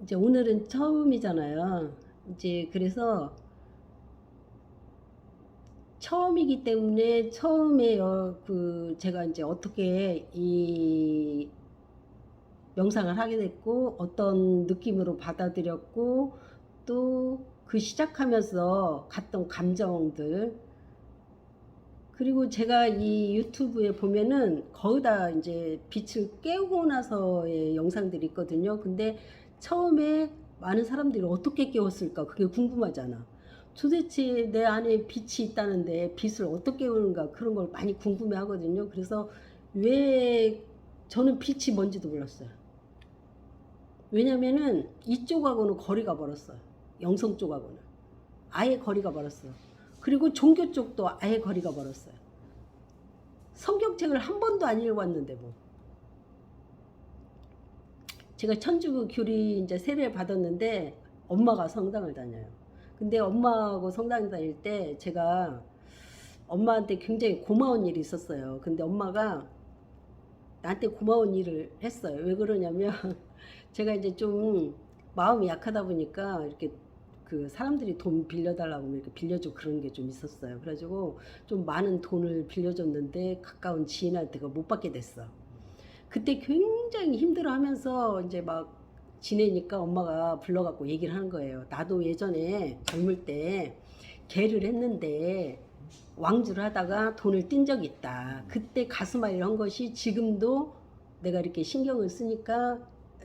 이제 오늘은 처음이잖아요. 이제 그래서 처음이기 때문에 처음에 제가 이제 어떻게 이 명상을 하게 됐고 어떤 느낌으로 받아들였고 또 그 시작하면서 갔던 감정들, 그리고 제가 이 유튜브에 보면은 거의 다 이제 빛을 깨우고 나서의 영상들이 있거든요. 근데 처음에 많은 사람들이 어떻게 깨웠을까? 그게 궁금하잖아. 도대체 내 안에 빛이 있다는데 빛을 어떻게 깨우는가? 그런 걸 많이 궁금해 하거든요. 그래서 왜 저는 빛이 뭔지도 몰랐어요. 왜냐면은 이쪽하고는 거리가 멀었어요. 영성 쪽하고는. 아예 거리가 멀었어요. 그리고 종교 쪽도 아예 거리가 멀었어요. 성경책을 한 번도 안 읽어봤는데 뭐. 제가 천주교 교리 이제 세례를 받았는데 엄마가 성당을 다녀요. 근데 엄마하고 성당 다닐 때 제가 엄마한테 굉장히 고마운 일이 있었어요. 근데 엄마가 나한테 고마운 일을 했어요. 왜 그러냐면 제가 이제 좀 마음이 약하다 보니까 이렇게 그 사람들이 돈 빌려달라고 이렇게 빌려주고 그런 게 좀 있었어요. 그래가지고 좀 많은 돈을 빌려줬는데 가까운 지인한테가 못 받게 됐어. 그때 굉장히 힘들어하면서 이제 막 지내니까 엄마가 불러갖고 얘기를 하는 거예요. 나도 예전에 젊을 때 개를 했는데 왕주를 하다가 돈을 띈 적이 있다. 그때 가슴앓이를 한 것이 지금도 내가 이렇게 신경을 쓰니까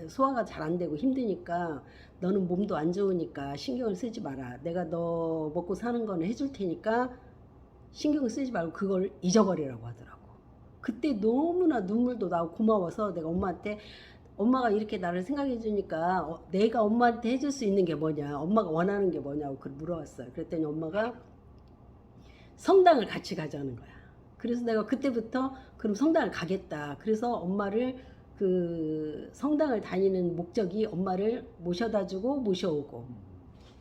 소화가 잘 안 되고 힘드니까 너는 몸도 안 좋으니까 신경을 쓰지 마라. 내가 너 먹고 사는 거는 해줄 테니까 신경을 쓰지 말고 그걸 잊어버리라고 하더라고. 그때 너무나 눈물도 나고 고마워서 내가 엄마한테, 엄마가 이렇게 나를 생각해 주니까 내가 엄마한테 해줄 수 있는 게 뭐냐, 엄마가 원하는 게 뭐냐고 그걸 물어봤어요. 그랬더니 엄마가 성당을 같이 가자는 거야. 그래서 내가 그때부터 그럼 성당을 가겠다. 그래서 엄마를, 그 성당을 다니는 목적이 엄마를 모셔다 주고 모셔오고.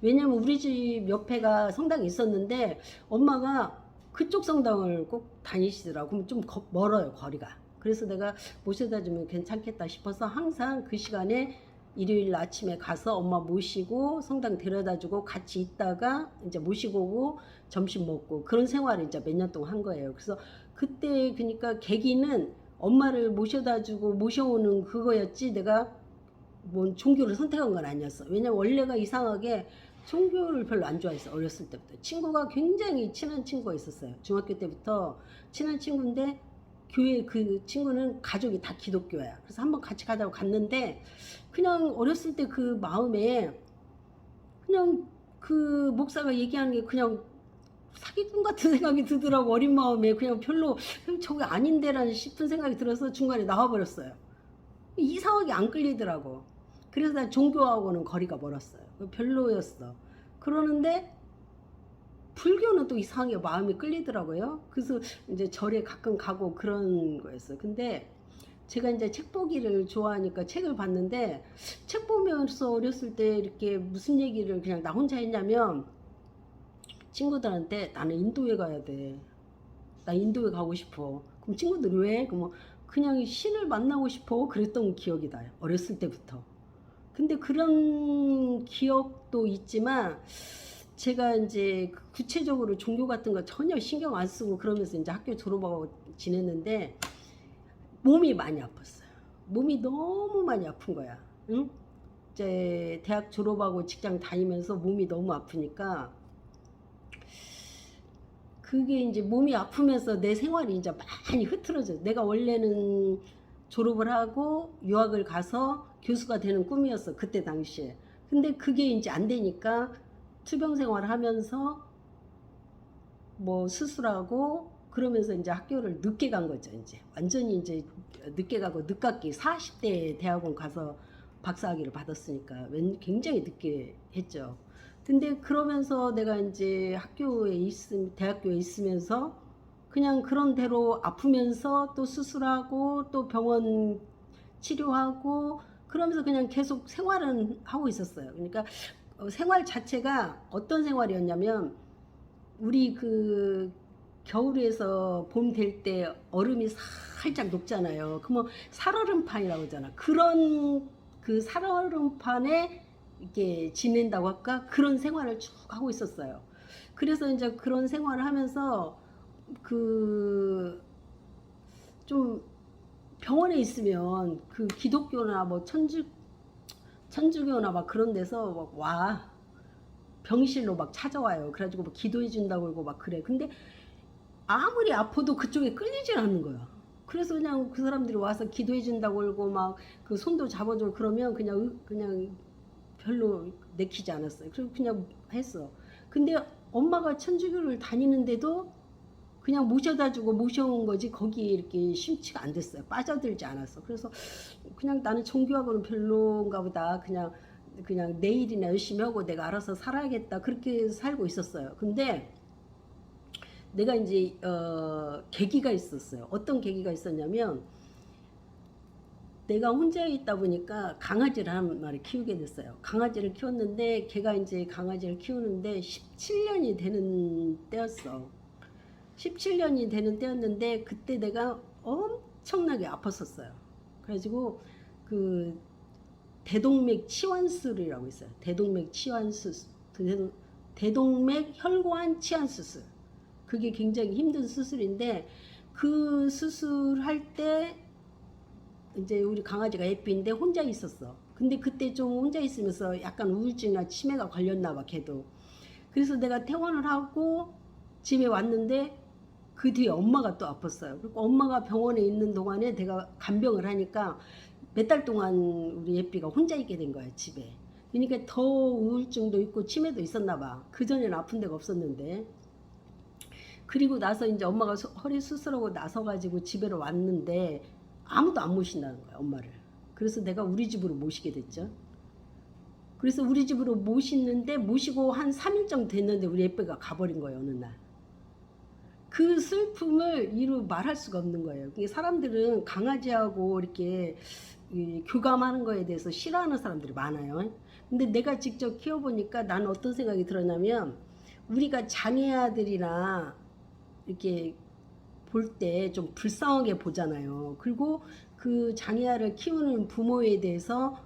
왜냐면 우리 집 옆에가 성당이 있었는데 엄마가 그쪽 성당을 꼭 다니시더라고. 그럼 좀 멀어요, 거리가. 그래서 내가 모셔다 주면 괜찮겠다 싶어서 항상 그 시간에 일요일 아침에 가서 엄마 모시고 성당 데려다 주고 같이 있다가 이제 모시고 오고 점심 먹고 그런 생활을 이제 몇 년 동안 한 거예요. 그래서 그때 그러니까 계기는 엄마를 모셔다 주고 모셔오는 그거였지 내가 뭐 종교를 선택한 건 아니었어. 왜냐면 원래가 이상하게 종교를 별로 안 좋아했어. 어렸을 때부터. 친구가 굉장히 친한 친구가 있었어요. 중학교 때부터 친한 친구인데 교회 그 친구는 가족이 다 기독교야. 그래서 한번 같이 가자고 갔는데 그냥 어렸을 때 그 마음에 그냥 그 목사가 얘기하는 게 그냥 사기꾼 같은 생각이 들더라고. 어린 마음에 그냥 별로 저게 아닌데라는 싶은 생각이 들어서 중간에 나와버렸어요. 이상하게 안 끌리더라고. 그래서 난 종교하고는 거리가 멀었어요. 별로였어. 그러는데 불교는 또 이상하게 마음이 끌리더라고요. 그래서 이제 절에 가끔 가고 그런 거였어요. 근데 제가 이제 책 보기를 좋아하니까 책을 봤는데 책 보면서 어렸을 때 이렇게 무슨 얘기를 그냥 나 혼자 했냐면 친구들한테 나는 인도에 가야 돼. 나 인도에 가고 싶어. 그럼 친구들이 왜? 그럼 그냥 신을 만나고 싶어. 그랬던 기억이 나요. 어렸을 때부터. 근데 그런 기억도 있지만 제가 이제 구체적으로 종교 같은 거 전혀 신경 안 쓰고 그러면서 이제 학교 졸업하고 지냈는데 몸이 많이 아팠어요. 몸이 너무 많이 아픈 거야. 응? 이제 대학 졸업하고 직장 다니면서 몸이 너무 아프니까 그게 이제 몸이 아프면서 내 생활이 이제 많이 흐트러져. 내가 원래는 졸업을 하고 유학을 가서 교수가 되는 꿈이었어. 그때 당시에. 근데 그게 이제 안 되니까 투병 생활을 하면서 뭐 수술하고 그러면서 이제 학교를 늦게 간 거죠. 이제 완전히 이제 늦게 가고 늦깎이 40대 대학원 가서 박사학위를 받았으니까 굉장히 늦게 했죠. 근데 그러면서 내가 이제 대학교에 있으면서 그냥 그런 대로 아프면서 또 수술하고 또 병원 치료하고 그러면서 그냥 계속 생활은 하고 있었어요. 그러니까 생활 자체가 어떤 생활이었냐면 우리 그 겨울에서 봄 될 때 얼음이 살짝 녹잖아요. 그러면 살얼음판이라고 하잖아. 그런 그 살얼음판에 이렇게 지낸다고 할까? 그런 생활을 쭉 하고 있었어요. 그래서 이제 그런 생활을 하면서 그 좀 병원에 있으면 그 기독교나 뭐 천주교나 막 그런 데서 막 와. 병실로 막 찾아와요. 그래가지고 막 기도해 준다고 그러고 막 그래. 근데 아무리 아파도 그쪽에 끌리질 않는 거야. 그래서 그냥 그 사람들이 와서 기도해 준다고 그러고 막 그 손도 잡아줘 그러면 그냥 별로 내키지 않았어요. 그리고 그냥 했어. 근데 엄마가 천주교를 다니는데도 그냥 모셔다 주고 모셔온 거지 거기에 이렇게 심취가 안 됐어요. 빠져들지 않았어. 그래서 그냥 나는 종교하고는 별로인가 보다. 그냥 내 일이나 열심히 하고 내가 알아서 살아야겠다. 그렇게 살고 있었어요. 근데 내가 이제 계기가 있었어요. 어떤 계기가 있었냐면 내가 혼자 있다 보니까 강아지를 한 마리 키우게 됐어요. 강아지를 키웠는데 걔가 이제 강아지를 키우는데 17년이 되는 때였어. 17년이 되는 때였는데 그때 내가 엄청나게 아팠었어요. 그래가지고 그 대동맥 치환술이라고 있어요. 대동맥 치환술, 대동맥 혈관 치환 수술. 그게 굉장히 힘든 수술인데 그 수술할 때 이제 우리 강아지가 애비인데 혼자 있었어. 근데 그때 좀 혼자 있으면서 약간 우울증이나 치매가 걸렸나 봐, 걔도. 그래서 내가 퇴원을 하고 집에 왔는데 그 뒤에 엄마가 또 아팠어요. 그리고 엄마가 병원에 있는 동안에 내가 간병을 하니까 몇 달 동안 우리 예삐가 혼자 있게 된 거야, 집에. 그러니까 더 우울증도 있고 치매도 있었나 봐. 그전에는 아픈 데가 없었는데. 그리고 나서 이제 엄마가 허리 수술하고 나서 가지고 집에로 왔는데 아무도 안 모신다는 거야, 엄마를. 그래서 내가 우리 집으로 모시게 됐죠. 그래서 우리 집으로 모시고 한 3일 정도 됐는데 우리 예삐가 가버린 거예요, 어느 날. 그 슬픔을 이루 말할 수가 없는 거예요. 사람들은 강아지하고 이렇게 교감하는 거에 대해서 싫어하는 사람들이 많아요. 근데 내가 직접 키워보니까 나는 어떤 생각이 들었냐면 우리가 장애아들이나 이렇게 볼 때 좀 불쌍하게 보잖아요. 그리고 그 장애아를 키우는 부모에 대해서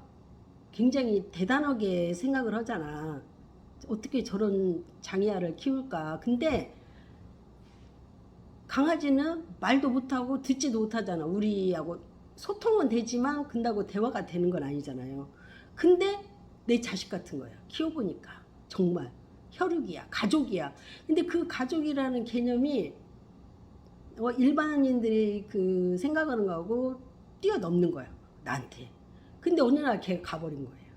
굉장히 대단하게 생각을 하잖아. 어떻게 저런 장애아를 키울까. 근데 강아지는 말도 못하고 듣지도 못하잖아. 우리하고 소통은 되지만 근다고 대화가 되는 건 아니잖아요. 근데 내 자식 같은 거야. 키워보니까 정말 혈육이야, 가족이야. 근데 그 가족이라는 개념이 일반인들이 그 생각하는 거하고 뛰어넘는 거야, 나한테. 근데 어느 날 걔가 가버린 거예요.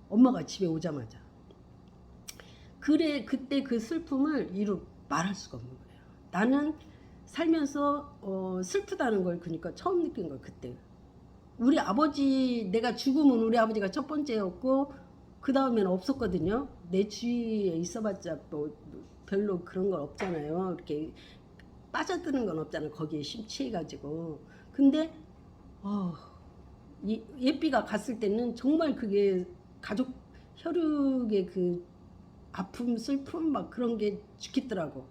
엄마가 집에 오자마자. 그래, 그때 그 슬픔을 이루 말할 수가 없는 거예요. 나는 살면서 슬프다는 걸 그러니까 처음 느낀 거예요, 그때. 우리 아버지, 내가 죽으면 우리 아버지가 첫 번째였고 그 다음에는 없었거든요. 내 주위에 있어봤자 뭐 별로 그런 건 없잖아요. 이렇게 빠져드는 건 없잖아, 거기에 심취해가지고. 근데 예삐가 갔을 때는 정말 그게 가족 혈육의 그 아픔, 슬픔 막 그런 게 죽겠더라고.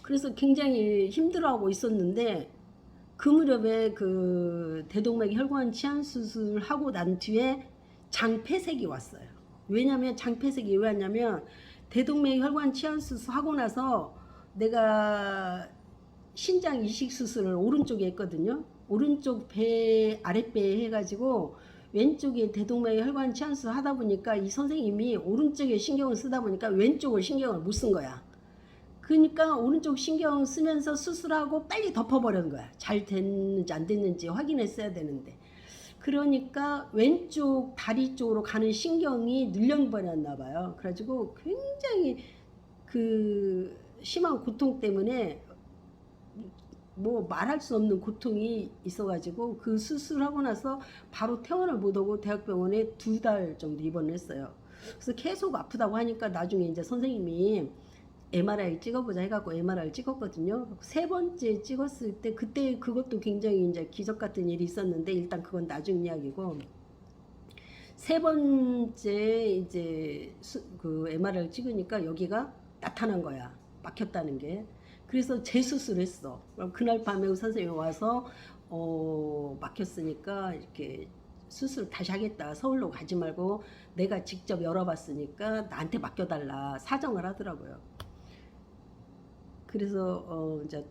그래서 굉장히 힘들어하고 있었는데 그 무렵에 그 대동맥 혈관 치환 수술 하고 난 뒤에 장폐색이 왔어요. 왜냐면 장폐색이 왜 왔냐면 대동맥 혈관 치환 수술 하고 나서 내가 신장 이식 수술을 오른쪽에 했거든요. 오른쪽 배 아랫배에 해가지고 왼쪽에 대동맥 혈관 치환 수술 하다 보니까 이 선생님이 오른쪽에 신경을 쓰다 보니까 왼쪽을 신경을 못 쓴 거야. 그러니까 오른쪽 신경 쓰면서 수술하고 빨리 덮어버리는 거야. 잘 됐는지 안 됐는지 확인했어야 되는데. 그러니까 왼쪽 다리 쪽으로 가는 신경이 눌려버렸나 봐요. 그래가지고 굉장히 그 심한 고통 때문에 뭐 말할 수 없는 고통이 있어가지고 그 수술하고 나서 바로 퇴원을 못하고 대학병원에 2달 정도 입원을 했어요. 그래서 계속 아프다고 하니까 나중에 이제 선생님이 MRI 찍어보자 해갖고 MRI를 찍었거든요. 3번째 찍었을 때 그때 그것도 굉장히 이제 기적 같은 일이 있었는데 일단 그건 나중 이야기고 3번째 이제 그 MRI를 찍으니까 여기가 나타난 거야. 막혔다는 게. 그래서 재수술했어. 그날 밤에 선생님이 와서 막혔으니까 이렇게 수술 다시 하겠다. 서울로 가지 말고 내가 직접 열어봤으니까 나한테 맡겨달라. 사정을 하더라고요. 그래서 이제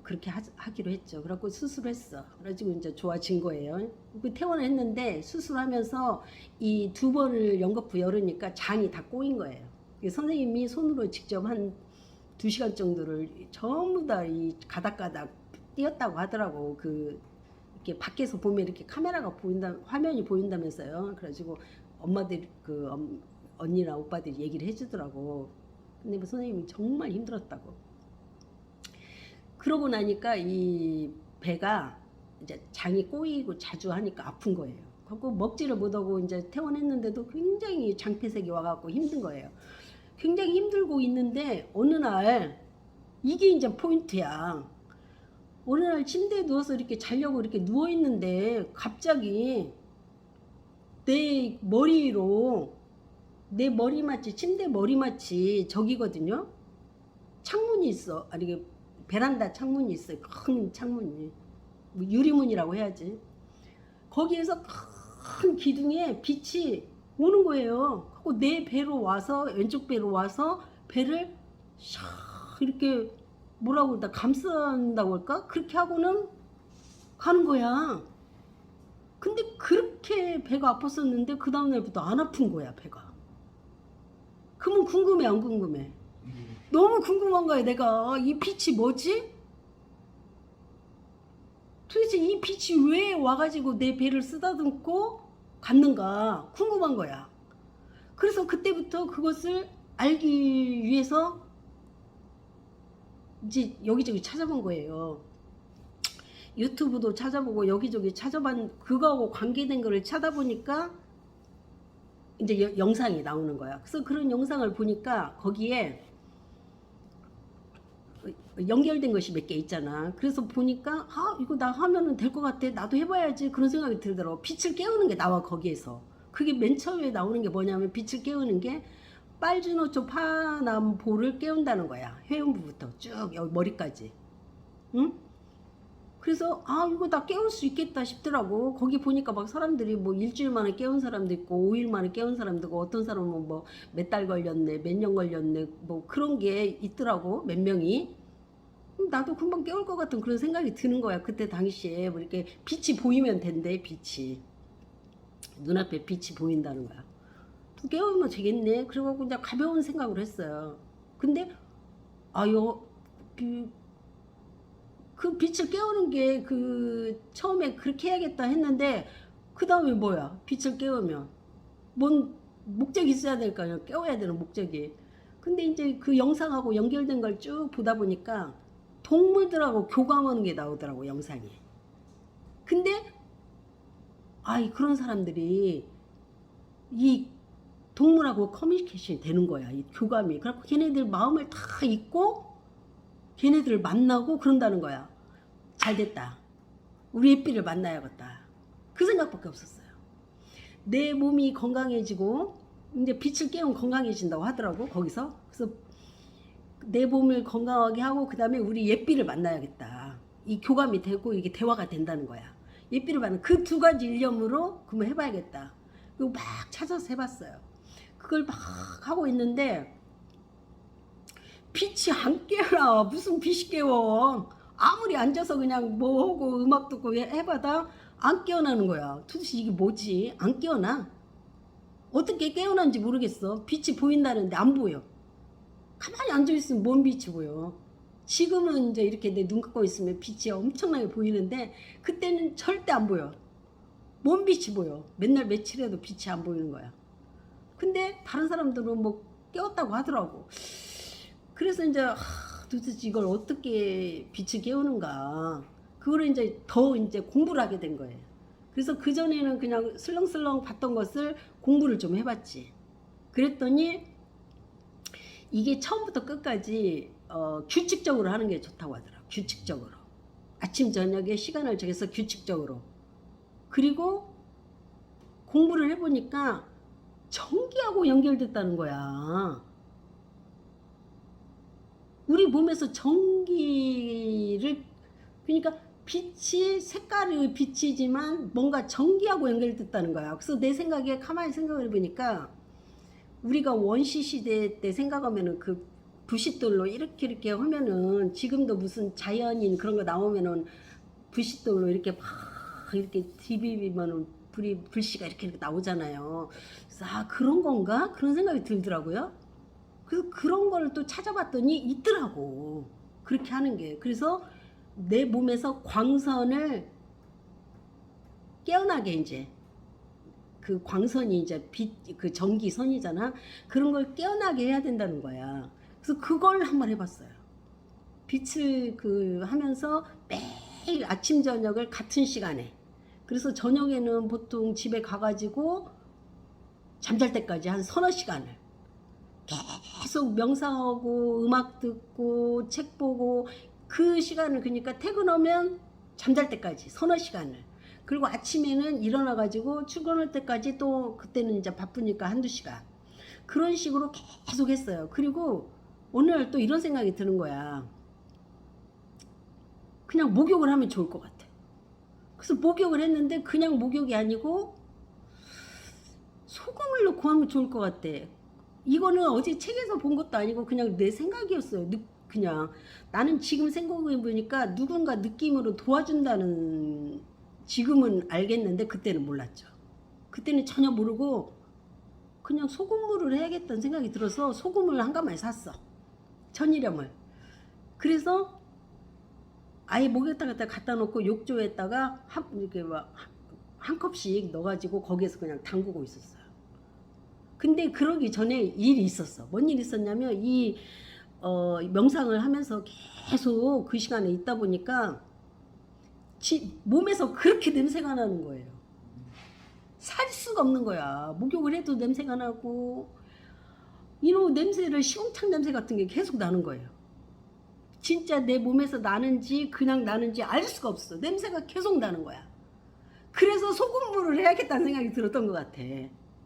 그렇게 하기로 했죠. 그래갖고 수술했어. 그래가지고 이제 좋아진 거예요. 그 퇴원을 했는데 수술하면서 이 2번을 연거푸 열으니까 장이 다 꼬인 거예요. 선생님이 손으로 직접 한 2시간 정도를 전부 다 이 가닥가닥 띄었다고 하더라고. 이렇게 밖에서 보면 이렇게 카메라가 보인다, 화면이 보인다면서요. 그래가지고 엄마들, 언니나 오빠들이 얘기를 해주더라고. 근데 뭐 선생님이 정말 힘들었다고. 그러고 나니까 이 배가 이제 장이 꼬이고 자주 하니까 아픈 거예요. 그리고 먹지를 못하고 이제 퇴원했는데도 굉장히 장폐색이 와갖고 힘든 거예요. 굉장히 힘들고 있는데 어느 날 이게 이제 포인트야. 어느 날 침대에 누워서 이렇게 자려고 이렇게 누워 있는데 갑자기 내 머리로 내 머리맡이 침대 머리맡이 저기거든요. 창문이 있어. 아니 이게 베란다 창문이 있어요. 큰 창문이. 뭐 유리문이라고 해야지. 거기에서 큰 기둥에 빛이 오는 거예요. 그리고 내 배로 와서 왼쪽 배로 와서 배를 샥 이렇게 뭐라고 그러다 감싼다고 할까? 그렇게 하고는 가는 거야. 근데 그렇게 배가 아팠었는데 그 다음날부터 안 아픈 거야 배가. 그러면 궁금해 안 궁금해? 너무 궁금한 거야. 내가 이 빛이 뭐지? 도대체 이 빛이 왜 와가지고 내 배를 쓰다듬고 갔는가 궁금한 거야. 그래서 그때부터 그것을 알기 위해서 이제 여기저기 찾아본 거예요. 유튜브도 찾아보고 여기저기 찾아본 그거하고 관계된 거를 찾아보니까 이제 영상이 나오는 거야. 그래서 그런 영상을 보니까 거기에 연결된 것이 몇 개 있잖아. 그래서 보니까 이거 나 하면은 될 것 같아. 나도 해봐야지. 그런 생각이 들더라고. 빛을 깨우는 게 나와 거기에서. 그게 맨 처음에 나오는 게 뭐냐면 빛을 깨우는 게 빨주노초 파남보를 깨운다는 거야. 회음부부터 쭉 여기 머리까지. 응? 그래서 이거 나 깨울 수 있겠다 싶더라고. 거기 보니까 막 사람들이 뭐 일주일 만에 깨운 사람도 있고 5일 만에 깨운 사람도 있고 어떤 사람은 뭐 몇 달 걸렸네 몇 년 걸렸네 뭐 그런 게 있더라고. 몇 명이. 나도 금방 깨울 것 같은 그런 생각이 드는 거야. 그때 당시에 뭐 이렇게 빛이 보이면 된대. 빛이 눈앞에 빛이 보인다는 거야. 깨우면 되겠네. 그래갖고 이제 가벼운 생각을 했어요. 근데 그 빛을 깨우는 게 처음에 그렇게 해야겠다 했는데 그 다음에 뭐야? 빛을 깨우면 뭔 목적이 있어야 될 거 아니야. 깨워야 되는 목적이. 근데 이제 그 영상하고 연결된 걸 쭉 보다 보니까 동물들하고 교감하는 게 나오더라고 영상이. 근데 그런 사람들이 이 동물하고 커뮤니케이션이 되는 거야. 이 교감이. 그래갖고 걔네들 마음을 다 잊고 걔네들을 만나고 그런다는 거야. 잘 됐다. 우리 애삐를 만나야겠다. 그 생각밖에 없었어요. 내 몸이 건강해지고 이제 빛을 깨우면 건강해진다고 하더라고 거기서. 그래서 내 몸을 건강하게 하고 그 다음에 우리 예삐를 만나야겠다. 이 교감이 되고 이게 대화가 된다는 거야. 예삐를 만나. 그 2가지 일념으로 그러면 해봐야겠다. 그리고 막 찾아서 해봤어요. 그걸 막 하고 있는데 빛이 안 깨어나. 무슨 빛이 깨워. 아무리 앉아서 그냥 뭐 하고 음악 듣고 해봐도 안 깨어나는 거야. 도대체 이게 뭐지? 안 깨어나. 어떻게 깨어난지 모르겠어. 빛이 보인다는데 안 보여. 가만히 앉아있으면 뭔 빛이 보여. 지금은 이제 이렇게 내 눈 감고 있으면 빛이 엄청나게 보이는데 그때는 절대 안 보여. 뭔 빛이 보여. 맨날 며칠 해도 빛이 안 보이는 거야. 근데 다른 사람들은 뭐 깨웠다고 하더라고. 그래서 이제 도대체 이걸 어떻게 빛을 깨우는가. 그거를 이제 더 이제 공부를 하게 된 거예요. 그래서 그전에는 그냥 슬렁슬렁 봤던 것을 공부를 좀 해봤지. 그랬더니 이게 처음부터 끝까지 규칙적으로 하는 게 좋다고 하더라고요. 규칙적으로. 아침 저녁에 시간을 정해서 규칙적으로. 그리고 공부를 해보니까 전기하고 연결됐다는 거야. 우리 몸에서 전기를, 그러니까 빛이 색깔이 빛이지만 뭔가 전기하고 연결됐다는 거야. 그래서 내 생각에 가만히 생각을 해보니까 우리가 원시 시대 때 생각하면은 그 부싯돌로 이렇게 하면은 지금도 무슨 자연인 그런 거 나오면은 부싯돌로 이렇게 막 이렇게 디비비면은 불씨가 이렇게 나오잖아요. 그래서 아 그런 건가? 그런 생각이 들더라고요. 그래서 그런 걸 또 찾아봤더니 있더라고. 그렇게 하는 게. 그래서 내 몸에서 광선을 깨어나게 이제 그 광선이 이제 그 전기선이잖아. 그런 걸 깨어나게 해야 된다는 거야. 그래서 그걸 한번 해봤어요. 빛을 그 하면서 매일 아침 저녁을 같은 시간에. 그래서 저녁에는 보통 집에 가가지고 잠잘 때까지 한 서너 시간을 계속 명상하고 음악 듣고 책 보고 그 시간을 그러니까 퇴근하면 잠잘 때까지 서너 시간을 그리고 아침에는 일어나 가지고 출근할 때까지 또 그때는 이제 바쁘니까 한두 시간 그런 식으로 계속 했어요. 그리고 어느 날 또 이런 생각이 드는 거야. 그냥 목욕을 하면 좋을 것 같아. 그래서 목욕을 했는데 그냥 목욕이 아니고 소금을 넣고 하면 좋을 것 같아. 이거는 어제 책에서 본 것도 아니고 그냥 내 생각이었어요. 그냥 나는 지금 생각해 보니까 누군가 느낌으로 도와준다는 지금은 알겠는데 그때는 몰랐죠. 그때는 전혀 모르고 그냥 소금물을 해야겠다는 생각이 들어서 소금을 한 가마에 샀어. 천일염을. 그래서 아예 목욕탕에다 갖다 놓고 욕조에다가 이렇게 막 한 컵씩 넣어가지고 거기에서 그냥 담그고 있었어요. 근데 그러기 전에 일이 있었어. 뭔 일이 있었냐면 이 명상을 하면서 계속 그 시간에 있다 보니까 몸에서 그렇게 냄새가 나는 거예요. 살 수가 없는 거야. 목욕을 해도 냄새가 나고 이놈 냄새를 시궁창 냄새 같은 게 계속 나는 거예요. 진짜 내 몸에서 나는지 그냥 나는지 알 수가 없어. 냄새가 계속 나는 거야. 그래서 소금물을 해야겠다는 생각이 들었던 것 같아.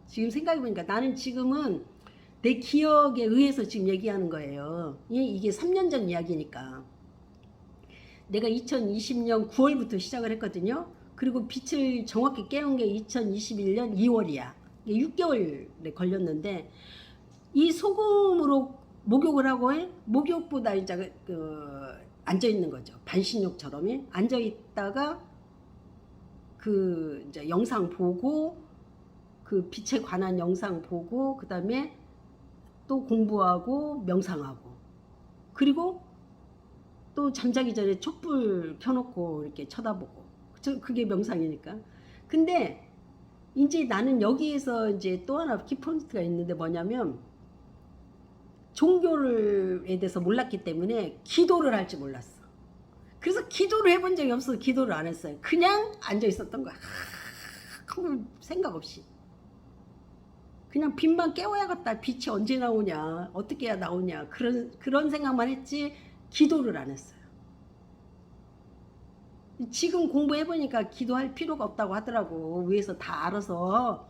지금 생각해보니까 나는 지금은 내 기억에 의해서 지금 얘기하는 거예요. 이게 3년 전 이야기니까. 내가 2020년 9월부터 시작을 했거든요. 그리고 빛을 정확히 깨운 게 2021년 2월이야. 6개월에 걸렸는데 이 소금으로 목욕을 하고 목욕보다 이제 앉아 있는 거죠. 반신욕처럼 앉아 있다가 그 이제 영상 보고 그 빛에 관한 영상 보고 그다음에 또 공부하고 명상하고 그리고 또 잠자기 전에 촛불 켜놓고 이렇게 쳐다보고 그게 명상이니까. 근데 이제 나는 여기에서 이제 또 하나 키포인트가 있는데 뭐냐면 종교에 대해서 몰랐기 때문에 기도를 할 줄 몰랐어. 그래서 기도를 해본 적이 없어서 기도를 안 했어요. 그냥 앉아 있었던 거야. 아무 생각 없이. 그냥 빛만 깨워야겠다. 빛이 언제 나오냐. 어떻게 해야 나오냐. 그런 생각만 했지 기도를 안 했어요. 지금 공부해보니까 기도할 필요가 없다고 하더라고. 위에서 다 알아서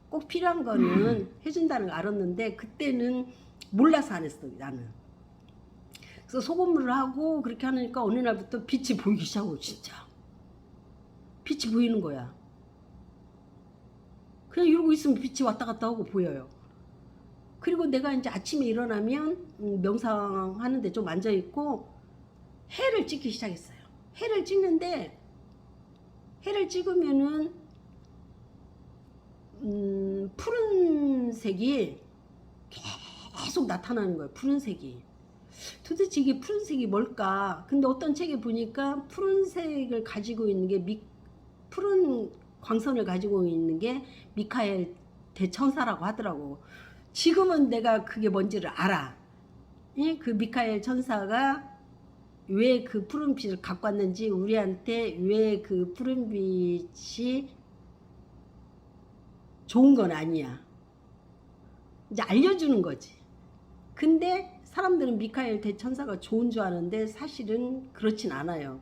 꼭 필요한 거는 해준다는 거 알았는데 그때는 몰라서 안 했어 나는. 그래서 소금물을 하고 그렇게 하니까 어느 날부터 빛이 보이기 시작하고 진짜 빛이 보이는 거야. 그냥 이러고 있으면 빛이 왔다 갔다 하고 보여요. 그리고 내가 이제 아침에 일어나면 명상하는데 좀 앉아있고 해를 찍기 시작했어요. 해를 찍는데 해를 찍으면은 푸른색이 계속 나타나는 거예요. 푸른색이. 도대체 이게 푸른색이 뭘까? 근데 어떤 책에 보니까 푸른색을 가지고 있는 게 푸른 광선을 가지고 있는 게 미카엘 대천사라고 하더라고. 지금은 내가 그게 뭔지를 알아. 그 미카엘 천사가 왜 그 푸른빛을 갖고 왔는지 우리한테 왜 그 푸른빛이 좋은 건 아니야. 이제 알려주는 거지. 근데 사람들은 미카엘 대천사가 좋은 줄 아는데 사실은 그렇진 않아요.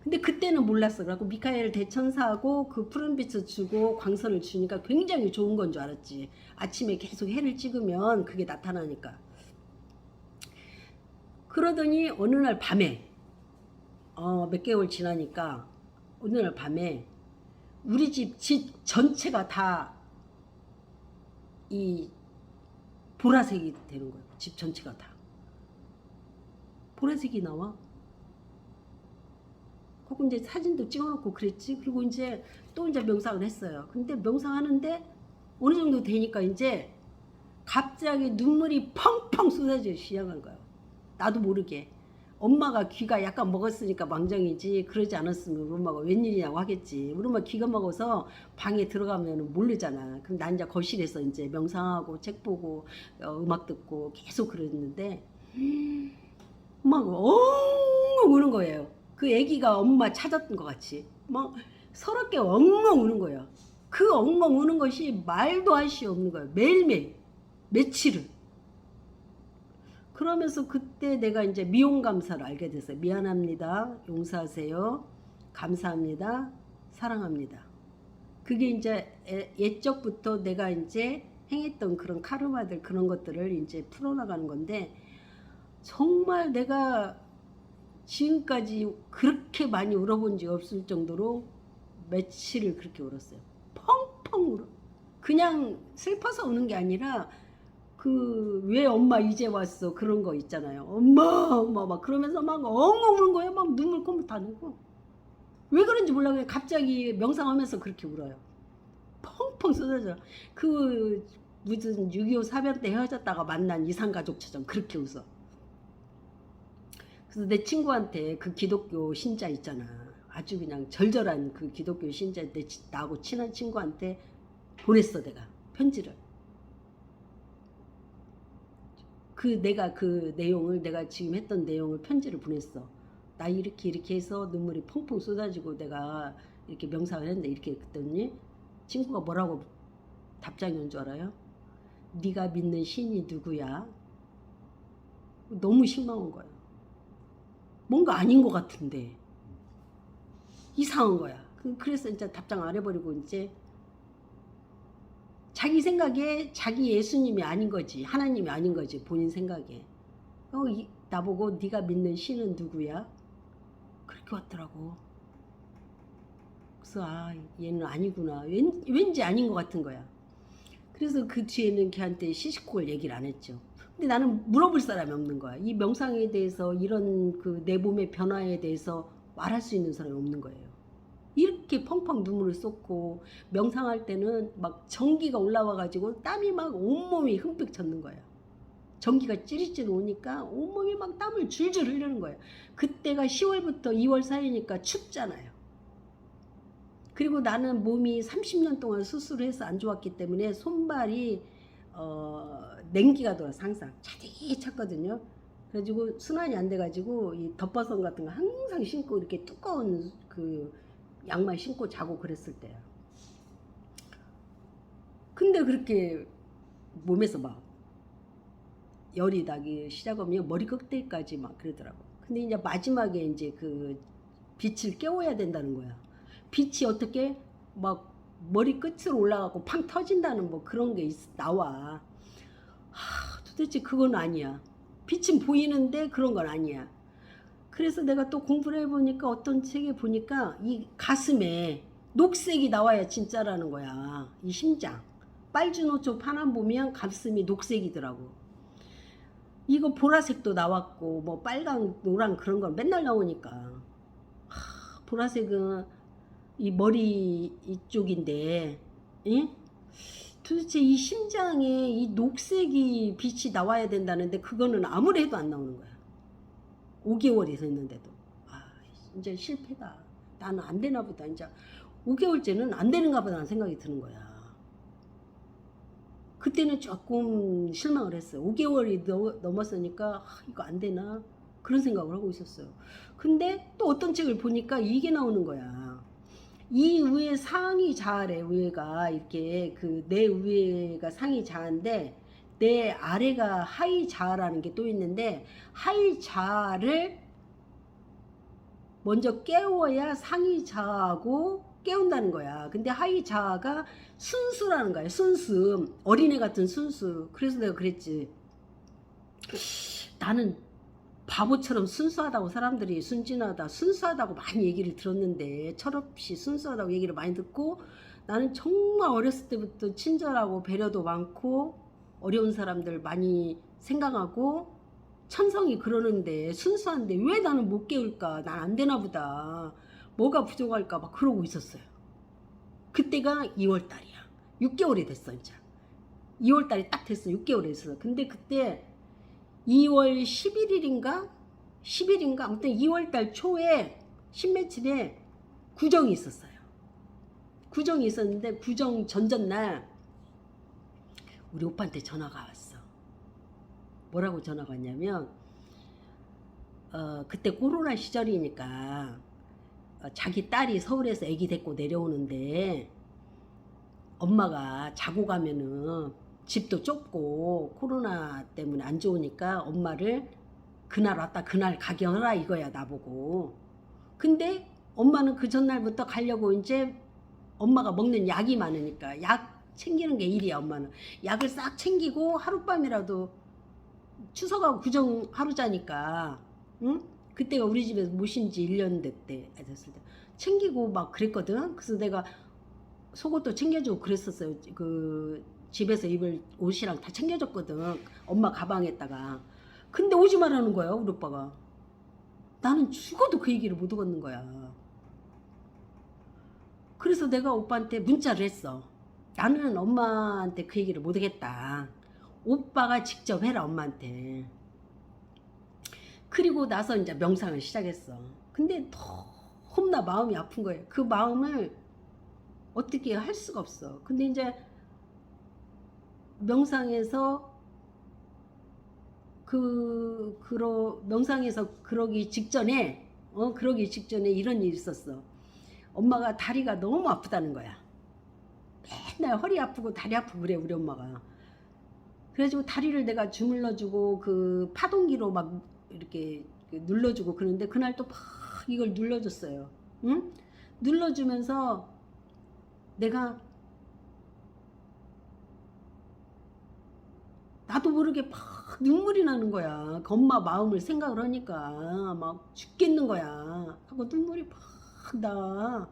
근데 그때는 몰랐어. 그래갖고 미카엘 대천사하고 그 푸른빛을 주고 광선을 주니까 굉장히 좋은 건 줄 알았지. 아침에 계속 해를 찍으면 그게 나타나니까. 그러더니 어느 날 밤에 몇 개월 지나니까 어느 날 밤에 우리 집 전체가 다 이 보라색이 되는 거예요. 집 전체가 다 보라색이 나와. 그리고 이제 사진도 찍어놓고 그랬지. 그리고 이제 또 이제 명상을 했어요. 근데 명상하는데 어느 정도 되니까 이제 갑자기 눈물이 펑펑 쏟아지기 시작한 거예요. 나도 모르게. 엄마가 귀가 약간 먹었으니까 망정이지, 그러지 않았으면 우리 엄마가 웬일이냐고 하겠지. 우리 엄마 귀가 먹어서 방에 들어가면 모르잖아. 그럼 난 이제 거실에서 이제 명상하고 책 보고 음악 듣고 계속 그랬는데 막 엉엉 우는 거예요. 그 애기가 엄마 찾았던 것 같이 막 서럽게 엉엉 우는 거예요. 그 엉엉 우는 것이 말도 할 수 없는 거예요. 매일매일 며칠을. 그러면서 그때 내가 이제 미용 감사를 알게 됐어요. 미안합니다. 용서하세요. 감사합니다. 사랑합니다. 그게 이제 옛적부터 내가 이제 행했던 그런 카르마들, 그런 것들을 이제 풀어나가는 건데, 정말 내가 지금까지 그렇게 많이 울어본 적이 없을 정도로 며칠을 그렇게 울었어요. 펑펑 울어. 그냥 슬퍼서 우는 게 아니라 그 왜 엄마 이제 왔어 그런 거 있잖아요. 엄마 막 그러면서 막 엉엉 우는 거예요. 막 눈물 콧물 다 내고. 왜 그런지 몰라. 그냥 갑자기 명상하면서 그렇게 울어요. 펑펑 쏟아져. 그 무슨 6.25 사변 때 헤어졌다가 만난 이산가족처럼 그렇게 웃어. 그래서 내 친구한테, 그 기독교 신자 있잖아, 아주 그냥 절절한 그 기독교 신자, 나하고 친한 친구한테 보냈어. 내가 편지를. 내가 그 내용을, 내가 지금 했던 내용을 편지를 보냈어. 나 이렇게 해서 눈물이 펑펑 쏟아지고 내가 이렇게 명상을 했는데 이렇게 했더니 친구가 뭐라고 답장이 온 줄 알아요? 네가 믿는 신이 누구야? 너무 실망한 거야. 뭔가 아닌 것 같은데 이상한 거야. 그래서 이제 답장 안 해버리고 이제 자기 생각에 자기 예수님이 아닌 거지, 하나님이 아닌 거지, 본인 생각에. 나보고 네가 믿는 신은 누구야? 그렇게 왔더라고. 그래서 얘는 아니구나. 왠지 아닌 것 같은 거야. 그래서 그 뒤에는 걔한테 시시콜 얘기를 안 했죠. 근데 나는 물어볼 사람이 없는 거야. 이 명상에 대해서, 이런 그 내 몸의 변화에 대해서 말할 수 있는 사람이 없는 거예요. 이렇게 펑펑 눈물을 쏟고 명상할 때는 막 전기가 올라와가지고 땀이 막 온몸이 흠뻑 젖는 거예요. 전기가 찌릿찌릿 오니까 온몸이 막 땀을 줄줄 흐르는 거예요. 그때가 10월부터 2월 사이니까 춥잖아요. 그리고 나는 몸이 30년 동안 수술을 해서 안 좋았기 때문에 손발이 냉기가 돌아서 항상 차디찼거든요. 그래가지고 순환이 안 돼가지고 이 덮버선 같은 거 항상 신고 이렇게 두꺼운 그 양말 신고 자고 그랬을 때야. 근데 그렇게 몸에서 막 열이 나기 시작하면 머리 끝에까지 막 그러더라고. 근데 이제 마지막에 이제 그 빛을 깨워야 된다는 거야. 빛이 어떻게 막 머리 끝으로 올라가고 팡 터진다는 뭐 그런 게 나와. 도대체 그건 아니야. 빛은 보이는데 그런 건 아니야. 그래서 내가 또 공부를 해보니까 어떤 책에 보니까 이 가슴에 녹색이 나와야 진짜라는 거야. 이 심장. 빨주노초 파남 보면 가슴이 녹색이더라고. 이거 보라색도 나왔고 뭐 빨강 노랑 그런 건 맨날 나오니까 보라색은 이 머리 이쪽인데, 예? 도대체 이 심장에 이 녹색이 빛이 나와야 된다는데 그거는 아무리 해도 안 나오는 거야. 5개월이 됐는데도. 이제 실패다. 나는 안 되나 보다. 이제 5개월째는 안 되는가 보다 하는 생각이 드는 거야. 그때는 조금 실망을 했어요. 5개월이 넘었으니까 이거 안 되나? 그런 생각을 하고 있었어요. 근데 또 어떤 책을 보니까 이게 나오는 거야. 이 위에 상위 자아래. 위에가 이렇게 그 내 위에가 상위 자아인데 내 아래가 하위 자아라는 게 또 있는데, 하위 자아를 먼저 깨워야 상위 자아하고 깨운다는 거야. 근데 하위 자아가 순수라는 거야. 순수. 어린애 같은 순수. 그래서 내가 그랬지. 나는 바보처럼 순수하다고 사람들이 순수하다고 많이 얘기를 들었는데 철없이 순수하다고 얘기를 많이 듣고 나는 정말 어렸을 때부터 친절하고 배려도 많고 어려운 사람들 많이 생각하고 천성이 그러는데 순수한데 왜 나는 못 깨울까? 난 안 되나 보다. 뭐가 부족할까? 막 그러고 있었어요. 그때가 2월 달이야. 6개월이 됐어 이제. 2월 달이 딱 됐어. 6개월이 됐어. 근데 그때 2월 11일인가? 10일인가? 아무튼 2월 달 초에 10며칠에 구정이 있었어요. 구정이 있었는데 구정 전전날 우리 오빠한테 전화가 왔어. 뭐라고 전화가 왔냐면 그때 코로나 시절이니까 자기 딸이 서울에서 아기 데리고 내려오는데 엄마가 자고 가면은 집도 좁고 코로나 때문에 안 좋으니까 엄마를 그날 왔다 그날 가게 하라 이거야 나보고. 근데 엄마는 그 전날부터 가려고 이제 엄마가 먹는 약이 많으니까 약 챙기는 게 일이야. 엄마는 약을 싹 챙기고 하룻밤이라도 추석하고 구정 하루 자니까 응? 그때가 우리 집에서 모신 지 1년 됐대. 됐을 때 챙기고 막 그랬거든. 그래서 내가 속옷도 챙겨주고 그랬었어요. 그 집에서 입을 옷이랑 다 챙겨줬거든. 엄마 가방에다가. 근데 오지 말라는 거야 우리 오빠가. 나는 죽어도 그 얘기를 못 듣는 거야. 그래서 내가 오빠한테 문자를 했어. 나는 엄마한테 그 얘기를 못 하겠다. 오빠가 직접 해라 엄마한테. 그리고 나서 이제 명상을 시작했어. 근데 너무나 마음이 아픈 거예요. 그 마음을 어떻게 할 수가 없어. 근데 이제 명상에서 명상에서 그러기 직전에 이런 일이 있었어. 엄마가 다리가 너무 아프다는 거야. 맨날 허리 아프고 다리 아프고 그래 우리 엄마가. 그래가지고 다리를 내가 주물러주고 그 파동기로 막 이렇게 눌러주고 그러는데 그날 또 막 이걸 눌러줬어요. 응? 눌러주면서 내가 나도 모르게 막 눈물이 나는 거야. 그 엄마 마음을 생각을 하니까 막 죽겠는 거야. 하고 눈물이 막 나.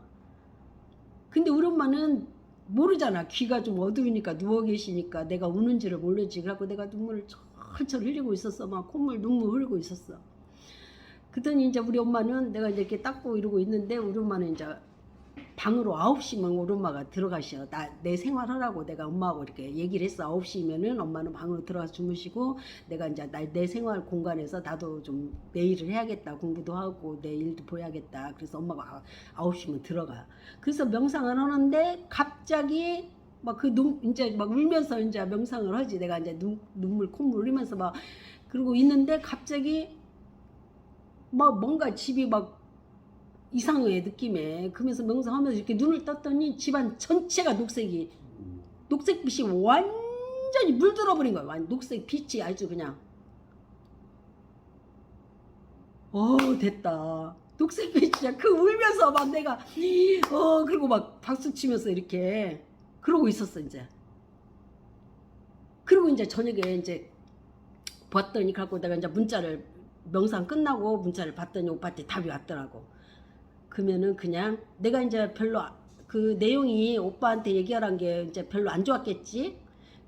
근데 우리 엄마는 모르잖아. 귀가 좀 어두우니까 누워 계시니까 내가 우는지를 모르지. 그래갖고 내가 눈물을 철철 흘리고 있었어. 막 콧물 눈물 흘리고 있었어. 그랬더니 이제 우리 엄마는 내가 이제 이렇게 닦고 이러고 있는데 우리 엄마는 이제 방으로 9시면 우리 엄마가 들어가셔. 내 생활하라고 내가 엄마하고 이렇게 얘기를 했어. 9시면은 엄마는 방으로 들어가서 주무시고 내가 이제 내 생활 공간에서 나도 좀 내 일을 해야겠다. 공부도 하고 내 일도 보야겠다. 그래서 엄마가 9시면 들어가. 그래서 명상을 하는데 갑자기 막 이제 막 울면서 이제 명상을 하지. 내가 이제 눈물 콧물 흘리면서 막 그러고 있는데 갑자기 막 뭔가 집이 막 이상해 느낌에. 그러면서 명상하면서 이렇게 눈을 떴더니 집안 전체가 녹색빛이 완전히 물들어버린 거야. 완전 녹색 빛이 아주 그냥 됐다. 녹색빛이야. 그 울면서 막 내가 그리고 막 박수 치면서 이렇게 그러고 있었어 이제. 그리고 이제 저녁에 이제 봤더니 갖고 내가 이제 명상 끝나고 문자를 봤더니 오빠한테 답이 왔더라고. 그러면은 그냥 내가 이제 별로 그 내용이 오빠한테 얘기하란 게 이제 별로 안 좋았겠지.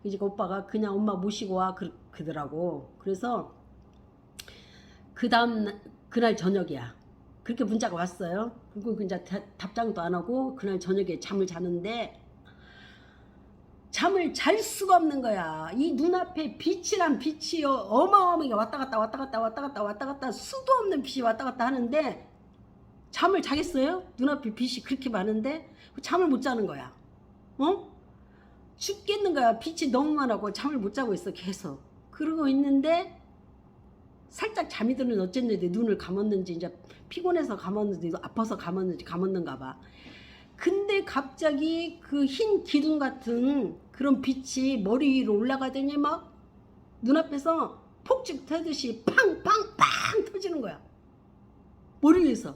이제 오빠가 그냥 엄마 모시고 와 그러더라고. 그래서 그날 저녁이야. 그렇게 문자가 왔어요. 그리고 이제 답장도 안 하고 그날 저녁에 잠을 자는데 잠을 잘 수가 없는 거야. 이 눈앞에 빛이란 빛이 어마어마하게 왔다 갔다 수도 없는 빛이 왔다 갔다 하는데 잠을 자겠어요? 눈앞에 빛이 그렇게 많은데 잠을 못 자는 거야. 죽겠는 거야. 빛이 너무 많아고 잠을 못 자고 있어 계속. 그러고 있는데 살짝 잠이 드는 어쨌는지 눈을 감았는지 이제 피곤해서 감았는지 아파서 감았는가 봐. 근데 갑자기 그 흰 기둥 같은 그런 빛이 머리 위로 올라가더니 막 눈앞에서 폭죽 터듯이 팡팡팡 터지는 거야. 머리 위에서.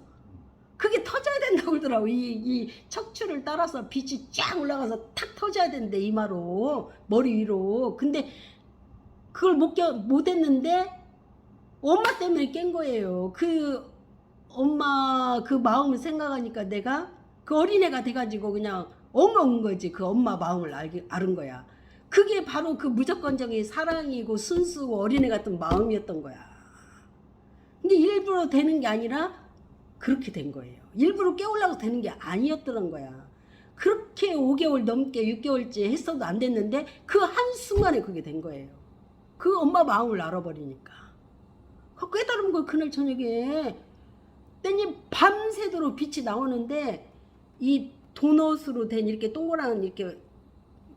그게 터져야 된다고 그러더라고. 이 척추를 따라서 빛이 쫙 올라가서 탁 터져야 된대. 이마로 머리 위로. 근데 그걸 못 했는데 엄마 때문에 깬 거예요. 그 엄마 그 마음을 생각하니까 내가 그 어린애가 돼가지고 그냥 엉엉 거지. 그 엄마 마음을 알은 거야. 그게 바로 그 무조건적인 사랑이고 순수고 어린애 같은 마음이었던 거야. 근데 일부러 되는 게 아니라 그렇게 된 거예요. 일부러 깨우려고 되는 게 아니었던 거야. 그렇게 5개월 넘게 6개월째 했어도 안 됐는데 그 한순간에 그게 된 거예요. 그 엄마 마음을 알아버리니까. 그 깨달은 거 그날 저녁에 땡이 밤새도록 빛이 나오는데 이 도넛으로 된 이렇게 동그란 이렇게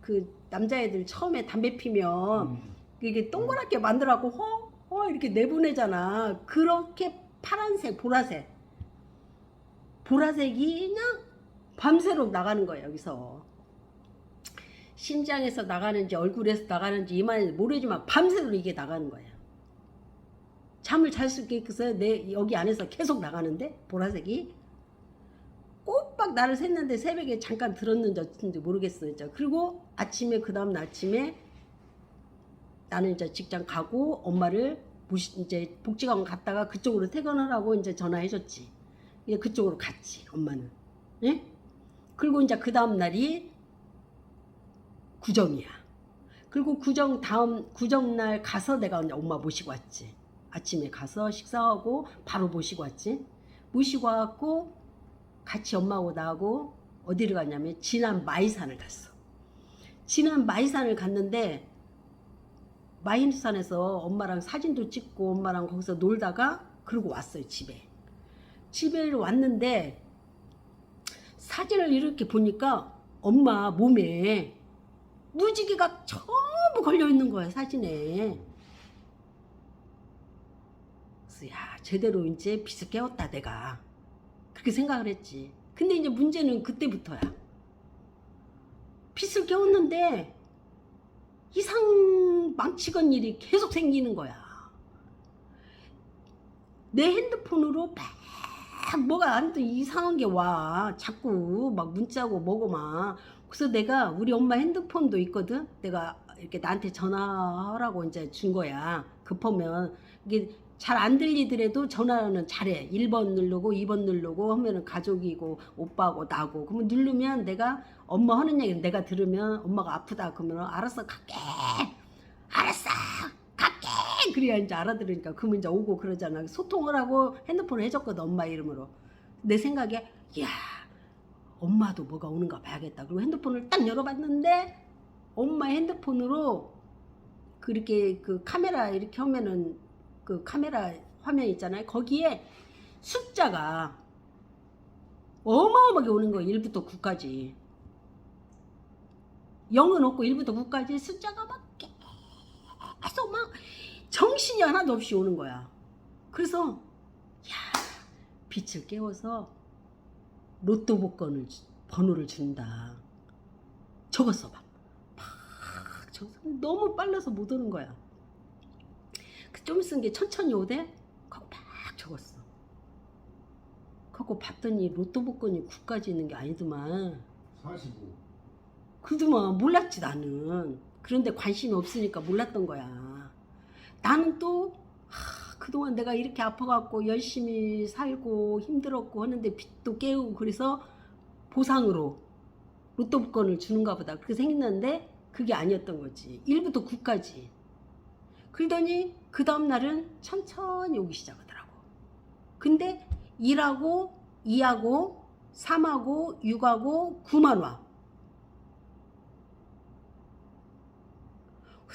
그 남자애들 처음에 담배 피면 이게 동그랗게 만들어갖고 허 이렇게 내보내잖아. 그렇게 파란색 보라색이 그냥 밤새도록 나가는 거예요. 여기서 심장에서 나가는지 얼굴에서 나가는지 이마에서 모르지만 밤새도록 이게 나가는 거예요. 잠을 잘 수 있게 해서 내 여기 안에서 계속 나가는데 보라색이 꼬박 나를 샜는데 새벽에 잠깐 들었는지 어쩐지 모르겠어요. 그리고 아침에 그 다음 아침에 나는 이제 직장 가고 엄마를 이제 복지관 갔다가 그쪽으로 퇴근하라고 이제 전화해줬지. 이제 그쪽으로 갔지 엄마는. 예? 그리고 이제 그 다음 날이 구정이야. 그리고 구정날 가서 내가 이제 엄마 모시고 왔지. 아침에 가서 식사하고 바로 모시고 왔지. 모시고 왔고 같이 엄마하고 나하고 어디를 갔냐면 진안 마이산을 갔어. 진안 마이산을 갔는데 마이산에서 엄마랑 사진도 찍고 엄마랑 거기서 놀다가 그러고 왔어요. 집에 왔는데 사진을 이렇게 보니까 엄마 몸에 무지개가 전부 걸려있는 거야. 사진에. 그래서 야 제대로 이제 빛을 깨웠다 내가. 그렇게 생각을 했지. 근데 이제 문제는 그때부터야. 빛을 깨웠는데 이상 망치건 일이 계속 생기는 거야. 내 핸드폰으로 막 뭐가 안 또 이상한 게 와. 자꾸 막 문자고 뭐고 막. 그래서 내가 우리 엄마 핸드폰도 있거든. 내가 이렇게 나한테 전화하라고 이제 준 거야. 급하면 이게 잘 안 들리더라도 전화는 잘해. 1번 누르고 2번 누르고 하면은 가족이고 오빠고 나고. 그러면 누르면 내가 엄마 하는 얘기는 내가 들으면 엄마가 아프다 그러면 알았어 갈게. 알았어 갈게. 그래야 이제 알아들으니까 그러면 이제 오고 그러잖아. 소통을 하고 핸드폰을 해줬거든 엄마 이름으로. 내 생각에 야 엄마도 뭐가 오는가 봐야겠다. 그리고 핸드폰을 딱 열어봤는데 엄마 핸드폰으로 그렇게 그 카메라 이렇게 하면은 그 카메라 화면 있잖아요. 거기에 숫자가 어마어마하게 오는 거예요. 1부터 9까지. 0은 없고 1부터 9까지 숫자가 막 계속 막 정신이 하나도 없이 오는 거야. 그래서 야 빛을 깨워서 로또 복권을 번호를 준다. 적었어 막 적었어. 너무 빨라서 못 오는 거야. 좀 있은 게 천천히 오대? 그거 막 적었어. 그거 봤더니 로또 복권이 9까지 있는 게 아니더만. 45. 그러더만. 몰랐지 나는. 그런데 관심이 없으니까 몰랐던 거야. 나는 또 그동안 내가 이렇게 아파갖고 열심히 살고 힘들었고 하는데 빚도 깨우고 그래서 보상으로 로또 복권을 주는가 보다 그렇게 생겼는데 그게 아니었던 거지. 1부터 9까지. 그러더니 그 다음 날은 천천히 오기 시작하더라고. 근데 1하고 2하고 3하고 6하고 9만 와.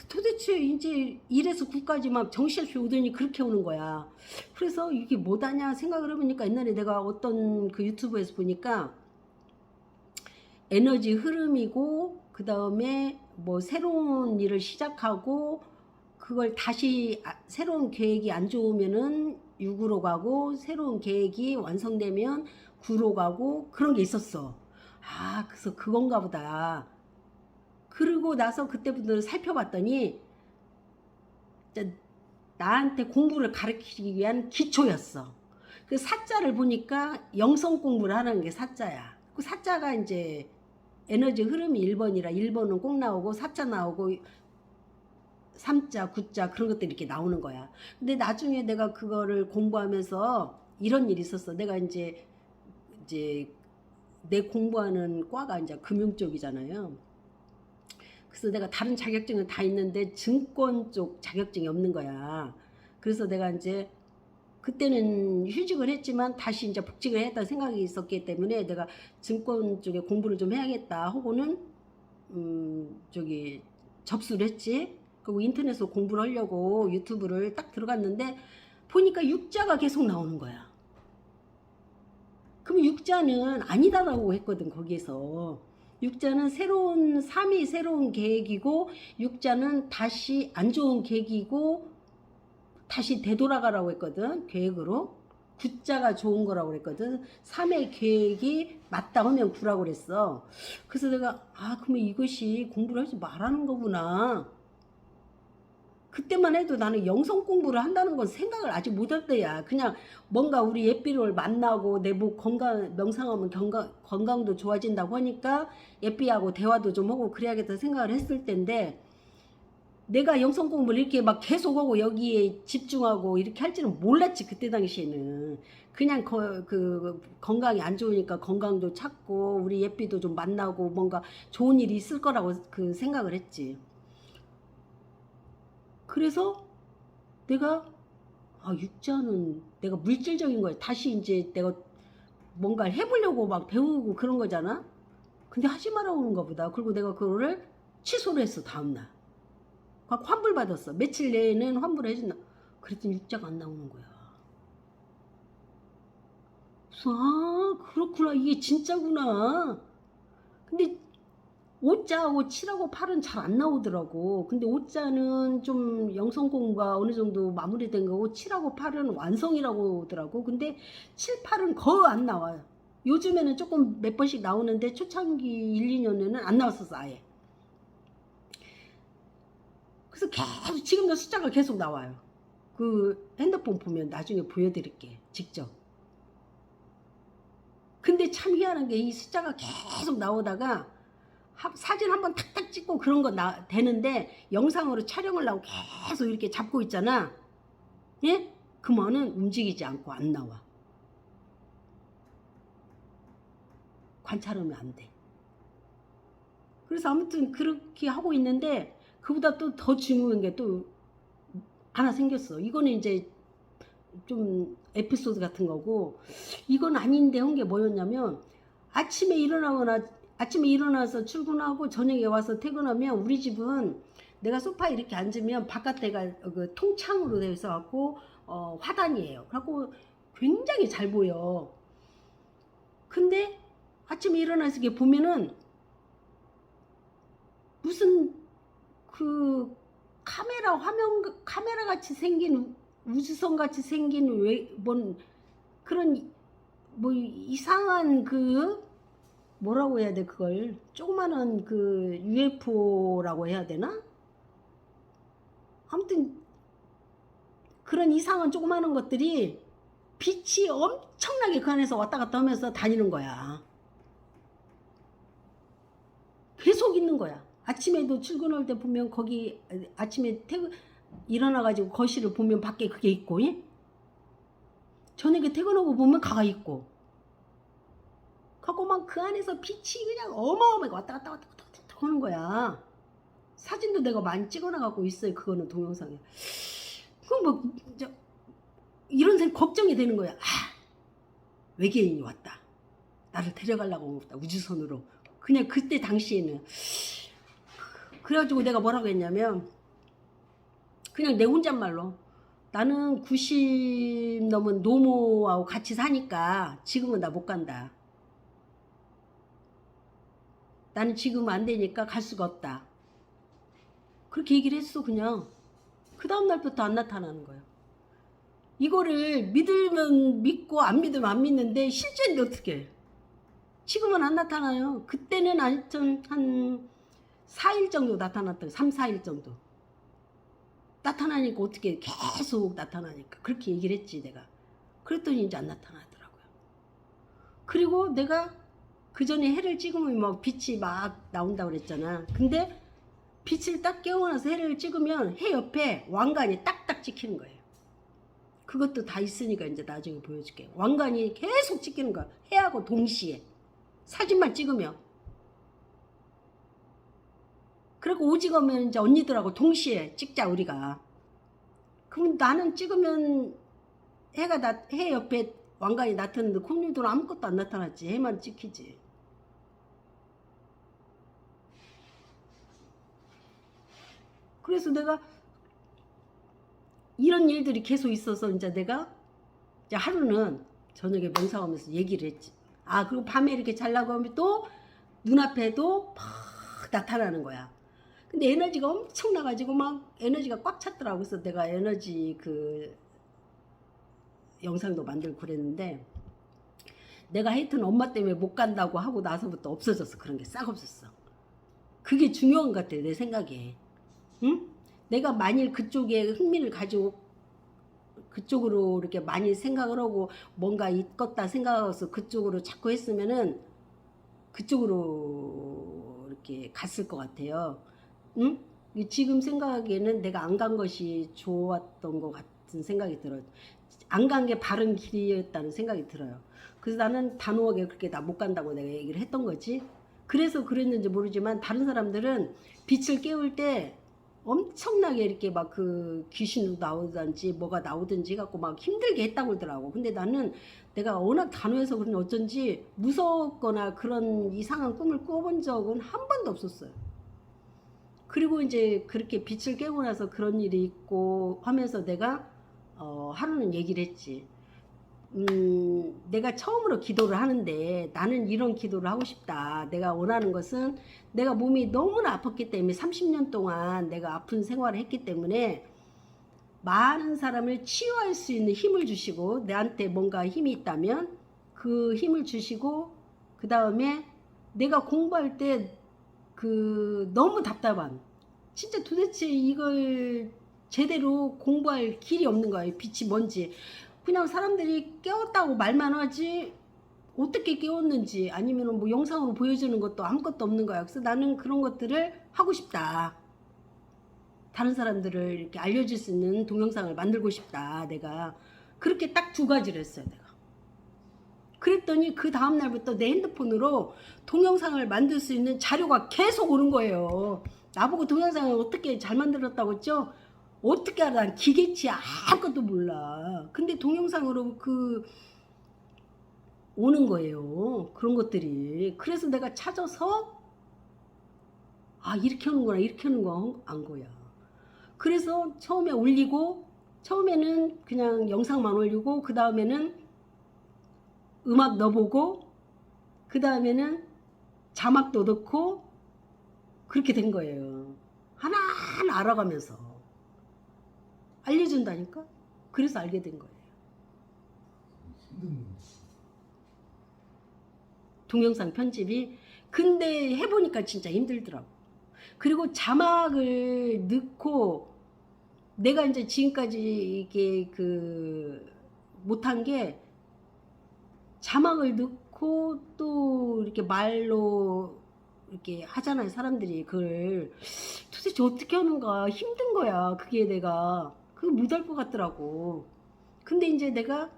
도대체 이제 1에서 9까지 막 정신없이 오더니 그렇게 오는 거야. 그래서 이게 뭐다냐 생각을 해보니까 옛날에 내가 어떤 그 유튜브에서 보니까 에너지 흐름이고 그 다음에 뭐 새로운 일을 시작하고 그걸 다시 새로운 계획이 안 좋으면은 6으로 가고 새로운 계획이 완성되면 9로 가고 그런 게 있었어. 아 그래서 그건가 보다. 그러고 나서 그때부터 살펴봤더니 나한테 공부를 가르치기 위한 기초였어. 그 사자를 보니까 영성 공부를 하는 게 사자야. 그 사자가 이제 에너지 흐름이 1번이라 1번은 꼭 나오고 사자 나오고 삼자, 구자 그런 것들이 이렇게 나오는 거야. 근데 나중에 내가 그거를 공부하면서 이런 일이 있었어. 내가 이제 내 공부하는 과가 이제 금융 쪽이잖아요. 그래서 내가 다른 자격증은 다 있는데 증권 쪽 자격증이 없는 거야. 그래서 내가 이제 그때는 휴직을 했지만 다시 이제 복직을 했다 생각이 있었기 때문에 내가 증권 쪽에 공부를 좀 해야겠다 하고는 접수를 했지. 그리고 인터넷으로 공부를 하려고 유튜브를 딱 들어갔는데 보니까 육자가 계속 나오는 거야. 그럼 육자는 아니다라고 했거든. 거기에서 육자는 삶이 새로운 계획이고, 육자는 다시 안 좋은 계획이고 다시 되돌아가라고 했거든. 계획으로. 구자가 좋은 거라고 그랬거든. 3의 계획이 맞다 하면 9라고 그랬어. 그래서 내가 그러면 이것이 공부를 하지 말라는 거구나. 그때만 해도 나는 영성 공부를 한다는 건 생각을 아직 못할 때야. 그냥 뭔가 우리 예삐를 만나고 내목 건강, 명상하면 건강도 좋아진다고 하니까 예삐하고 대화도 좀 하고 그래야겠다 생각을 했을 텐데, 내가 영성 공부를 이렇게 막 계속 하고 여기에 집중하고 이렇게 할지는 몰랐지. 그때 당시에는 그냥 그 건강이 안 좋으니까 건강도 찾고 우리 예삐도 좀 만나고 뭔가 좋은 일이 있을 거라고 그 생각을 했지. 그래서 내가 육자는 내가 물질적인 거야. 다시 이제 내가 뭔가를 해보려고 막 배우고 그런 거잖아. 근데 하지 말라고 하는가 보다. 그리고 내가 그거를 취소를 했어. 다음날 환불 받았어. 며칠 내에는 환불을 해준다. 그랬더니 육자가 안 나오는 거야. 그래서 그렇구나. 이게 진짜구나. 근데 5자하고 7하고 8은 잘 안 나오더라고. 근데 5자는 좀 영성 공부가 어느 정도 마무리된 거고 7하고 8은 완성이라고 하더라고. 근데 7, 8은 거의 안 나와요. 요즘에는 조금 몇 번씩 나오는데 초창기 1, 2년에는 안 나왔었어. 아예. 그래서 계속 지금도 숫자가 계속 나와요. 그 핸드폰 보면 나중에 보여드릴게. 직접. 근데 참 희한한 게 이 숫자가 계속 나오다가 사진 한번 탁탁 찍고 그런 거 되는데 영상으로 촬영을 하고 계속 이렇게 잡고 있잖아. 예? 그러면은 움직이지 않고 안 나와. 관찰하면 안 돼. 그래서 아무튼 그렇게 하고 있는데 그보다 또 더 중요한 게 또 하나 생겼어. 이거는 이제 좀 에피소드 같은 거고, 이건 아닌데 한 게 뭐였냐면, 아침에 일어나서 출근하고 저녁에 와서 퇴근하면 우리 집은 내가 소파에 이렇게 앉으면 바깥에가 그 통창으로 되어 있어 갖고 화단이에요. 그래갖고 굉장히 잘 보여. 근데 아침에 일어나서 이렇게 보면은 무슨 그 카메라 같이 생긴 우주선 같이 생긴 그런 뭐 이상한 그 뭐라고 해야 돼, 그걸 조그마한 그 UFO라고 해야 되나? 아무튼 그런 이상한 조그마한 것들이 빛이 엄청나게 그 안에서 왔다 갔다 하면서 다니는 거야. 계속 있는 거야. 아침에도 출근할 때 보면 거기 아침에 일어나가지고 거실을 보면 밖에 그게 있고, 예? 저녁에 퇴근하고 보면 가가 있고, 갖고 막 그 안에서 빛이 그냥 어마어마하게 왔다 갔다 하는 거야. 사진도 내가 많이 찍어놔갖고 있어요. 그거는 동영상에. 그럼 뭐 이런 걱정이 되는 거야. 외계인이 왔다. 나를 데려가려고 왔다. 우주선으로. 그냥 그때 당시에는. 그래가지고 내가 뭐라고 했냐면, 그냥 내 혼잣말로, 나는 90 넘은 노모하고 같이 사니까 지금은 나 못 간다. 나는 지금 안 되니까 갈 수가 없다. 그렇게 얘기를 했어. 그냥 그 다음날부터 안 나타나는 거예요. 이거를 믿으면 믿고 안 믿으면 안 믿는데 실제인데 어떻게 지금은 안 나타나요. 그때는 하여튼 한 4일 정도 나타났다. 3, 4일 정도 나타나니까 어떻게 계속 나타나니까 그렇게 얘기를 했지 내가. 그랬더니 이제 안 나타나더라고요. 그리고 내가 그 전에 해를 찍으면 막 빛이 막 나온다고 그랬잖아. 근데 빛을 딱 깨워놔서 해를 찍으면 해 옆에 왕관이 딱딱 찍히는 거예요. 그것도 다 있으니까 이제 나중에 보여줄게요. 왕관이 계속 찍히는 거야. 해하고 동시에. 사진만 찍으면. 그리고 오직하면 이제 언니들하고 동시에 찍자 우리가. 그럼 나는 찍으면 해 옆에 왕관이 나타났는데 콩님들은 아무것도 안 나타났지. 해만 찍히지. 그래서 내가 이런 일들이 계속 있어서 이제 내가 이제 하루는 저녁에 명상하면서 얘기를 했지. 아, 그리고 밤에 이렇게 자려고 하면 또 눈앞에도 팍 나타나는 거야. 근데 에너지가 엄청 나가지고 막 에너지가 꽉 찼더라고. 그래서 내가 에너지 그 영상도 만들고 그랬는데, 내가 하여튼 엄마 때문에 못 간다고 하고 나서부터 없어졌어. 그런 게 싹 없었어. 그게 중요한 것 같아 내 생각에. 응? 내가 만일 그쪽에 흥미를 가지고 그쪽으로 이렇게 많이 생각을 하고 뭔가 있겠다 생각해서 그쪽으로 자꾸 했으면은 그쪽으로 이렇게 갔을 것 같아요. 응? 지금 생각에는 내가 안 간 것이 좋았던 것 같은 생각이 들어요. 안 간 게 바른 길이었다는 생각이 들어요. 그래서 나는 단호하게 그렇게 나 못 간다고 내가 얘기를 했던 거지. 그래서 그랬는지 모르지만 다른 사람들은 빛을 깨울 때 엄청나게 이렇게 막 그 귀신으로 나오든지 뭐가 나오든지 갖고 막 힘들게 했다고 그러더라고. 근데 나는 내가 워낙 단호해서 그런지 어쩐지 무섭거나 그런 이상한 꿈을 꿔본 적은 한 번도 없었어요. 그리고 이제 그렇게 빛을 깨고 나서 그런 일이 있고 하면서 내가 하루는 얘기를 했지. 내가 처음으로 기도를 하는데 나는 이런 기도를 하고 싶다. 내가 원하는 것은 내가 몸이 너무나 아팠기 때문에 30년 동안 내가 아픈 생활을 했기 때문에 많은 사람을 치유할 수 있는 힘을 주시고, 내한테 뭔가 힘이 있다면 그 힘을 주시고, 그 다음에 내가 공부할 때 그 너무 답답한, 진짜 도대체 이걸 제대로 공부할 길이 없는 거예요. 빛이 뭔지. 그냥 사람들이 깨웠다고 말만 하지 어떻게 깨웠는지 아니면 뭐 영상으로 보여주는 것도 아무것도 없는 거야. 그래서 나는 그런 것들을 하고 싶다. 다른 사람들을 이렇게 알려줄 수 있는 동영상을 만들고 싶다. 내가 그렇게 딱 두 가지를 했어요. 내가. 그랬더니 그 다음날부터 내 핸드폰으로 동영상을 만들 수 있는 자료가 계속 오는 거예요. 나보고 동영상을 어떻게 잘 만들었다고 했죠? 어떻게 알아? 난 기계치 아무것도 몰라. 근데 동영상으로 그 오는 거예요. 그런 것들이. 그래서 내가 찾아서 아, 이렇게 하는구나, 이렇게 하는구나 한 거야. 그래서 처음에 올리고, 처음에는 그냥 영상만 올리고, 그 다음에는 음악 넣어보고, 그 다음에는 자막도 넣고, 그렇게 된 거예요. 하나하나 알아가면서 알려준다니까. 그래서 알게 된 거예요. 동영상 편집이. 근데 해보니까 진짜 힘들더라고. 그리고 자막을 넣고, 내가 이제 지금까지 이게 그 못한 게, 자막을 넣고 또 이렇게 말로 이렇게 하잖아요. 사람들이 그걸 도대체 어떻게 하는가 힘든 거야. 그게 내가 그거 못할 것 같더라고. 근데 이제 내가